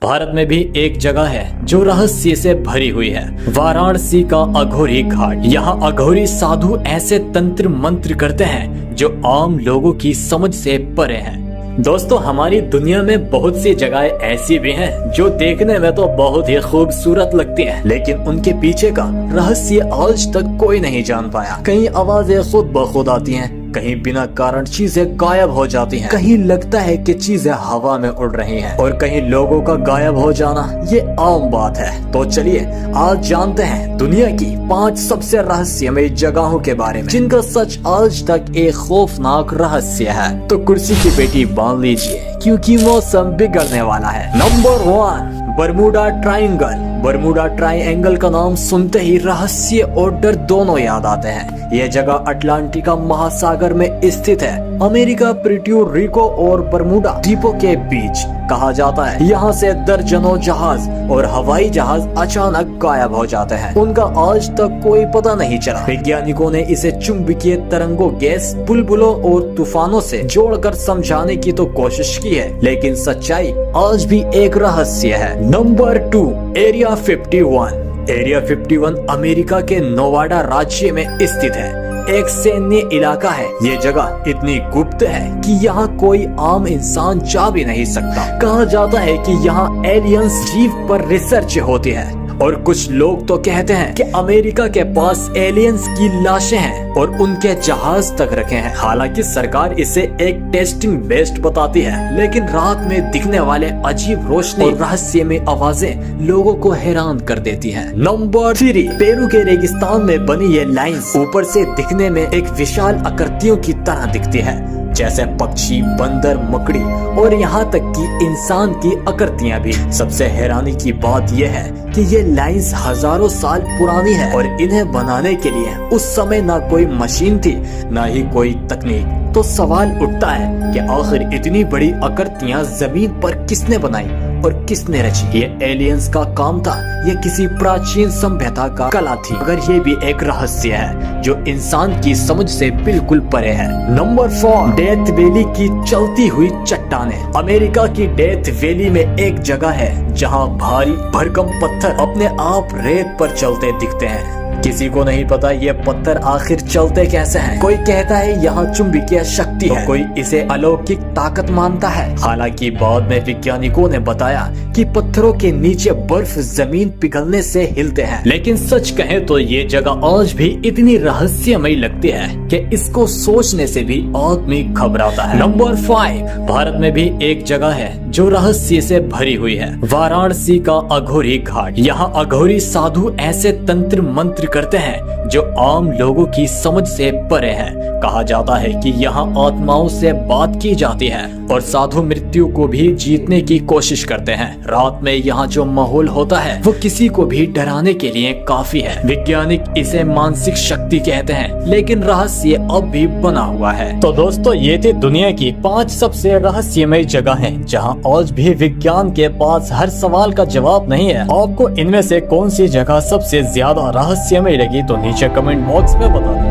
भारत में भी एक जगह है जो रहस्य से भरी हुई है, वाराणसी का अघोरी घाट। यहाँ अघोरी साधु ऐसे तंत्र मंत्र करते हैं जो आम लोगों की समझ से परे हैं। दोस्तों, हमारी दुनिया में बहुत सी जगहें ऐसी भी हैं जो देखने में तो बहुत ही खूबसूरत लगती हैं, लेकिन उनके पीछे का रहस्य आज तक कोई नहीं जान पाया। कहीं आवाजें खुद ब खुद आती हैं, कहीं बिना कारण चीजें गायब हो जाती हैं, कहीं लगता है कि चीजें हवा में उड़ रही हैं, और कहीं लोगों का गायब हो जाना ये आम बात है। तो चलिए आज जानते हैं दुनिया की 5 सबसे रहस्यमय जगहों के बारे में, जिनका सच आज तक एक खौफनाक रहस्य है। तो कुर्सी की पेटी बांध लीजिए क्योंकि मौसम बिगड़ने वाला है। Number 1, Bermuda triangle. Bermuda triangle का नाम सुनते ही रहस्य और डर दोनों याद आते हैं। यह जगह अटलांटिका महासागर में स्थित है, अमेरिका, पुर्टो रिको और बरमूडा द्वीपों के बीच। कहा जाता है यहाँ से दर्जनों जहाज और हवाई जहाज अचानक गायब हो जाते हैं, उनका आज तक कोई पता नहीं चला। वैज्ञानिकों ने इसे चुंबकीय तरंगों, गैस, बुलबुलों और तूफानों से जोड़कर समझाने की तो कोशिश की है, लेकिन सच्चाई आज भी एक रहस्य है। Number 2, area 51। एरिया 51 अमेरिका के नोवाडा राज्य में स्थित है, एक सैन्य इलाका है। ये जगह इतनी गुप्त है कि यहाँ कोई आम इंसान जा भी नहीं सकता। कहा जाता है कि यहाँ एलियंस जीव पर रिसर्च होती है, और कुछ लोग तो कहते हैं कि अमेरिका के पास एलियंस की लाशें हैं और उनके जहाज तक रखे हैं। हालांकि सरकार इसे एक टेस्टिंग बेस्ड बताती है, लेकिन रात में दिखने वाले अजीब रोशनी और रहस्यमय आवाजें लोगों को हैरान कर देती हैं। नंबर 3, पेरू के रेगिस्तान में बनी ये लाइंस ऊपर से दिखने में एक विशाल आकृतियों की तरह दिखती है, जैसे पक्षी, बंदर, मकड़ी और यहाँ तक कि इंसान की आकृतियाँ भी। सबसे हैरानी की बात यह है कि ये लाइंस हजारों साल पुरानी है, और इन्हें बनाने के लिए उस समय ना कोई मशीन थी, ना ही कोई तकनीक। तो सवाल उठता है कि आखिर इतनी बड़ी आकृतियाँ जमीन पर किसने बनाई और किसने रची? ये एलियंस का काम था या किसी प्राचीन सभ्यता का कला थी? अगर ये भी एक रहस्य है जो इंसान की समझ से बिल्कुल परे है। नंबर 4, डेथ वैली की चलती हुई चट्टानें। अमेरिका की डेथ वैली में एक जगह है जहाँ भारी भरकम पत्थर अपने आप रेत पर चलते दिखते हैं। किसी को नहीं पता ये पत्थर आखिर चलते कैसे हैं। कोई कहता है यहाँ चुंबकीय शक्ति है, कोई इसे अलौकिक ताकत मानता है। हालांकि बाद में वैज्ञानिकों ने बताया कि पत्थरों के नीचे बर्फ जमीन पिघलने से हिलते हैं। लेकिन सच कहें तो ये जगह आज भी इतनी रहस्यमय लगती है कि इसको सोचने से भी आदमी घबराता है। नंबर 5, भारत में भी एक जगह है जो रहस्य से भरी हुई है, वाराणसी का अघोरी घाट। यहाँ अघोरी साधु ऐसे तंत्र मंत्र करते हैं जो आम लोगों की समझ से परे हैं। कहा जाता है कि यहाँ आत्माओं से बात की जाती है और साधु मृत्यु को भी जीतने की कोशिश करते हैं। रात में यहाँ जो माहौल होता है वो किसी को भी डराने के लिए काफी है। वैज्ञानिक इसे मानसिक शक्ति कहते हैं, लेकिन रहस्य अब भी बना हुआ है। तो दोस्तों, ये थी दुनिया की 5 सबसे रहस्यमय जगहें जहाँ आज भी विज्ञान के पास हर सवाल का जवाब नहीं है। आपको इनमें से कौन सी जगह सबसे ज्यादा रहस्यमय लगी तो नीचे कमेंट बॉक्स में बता दें।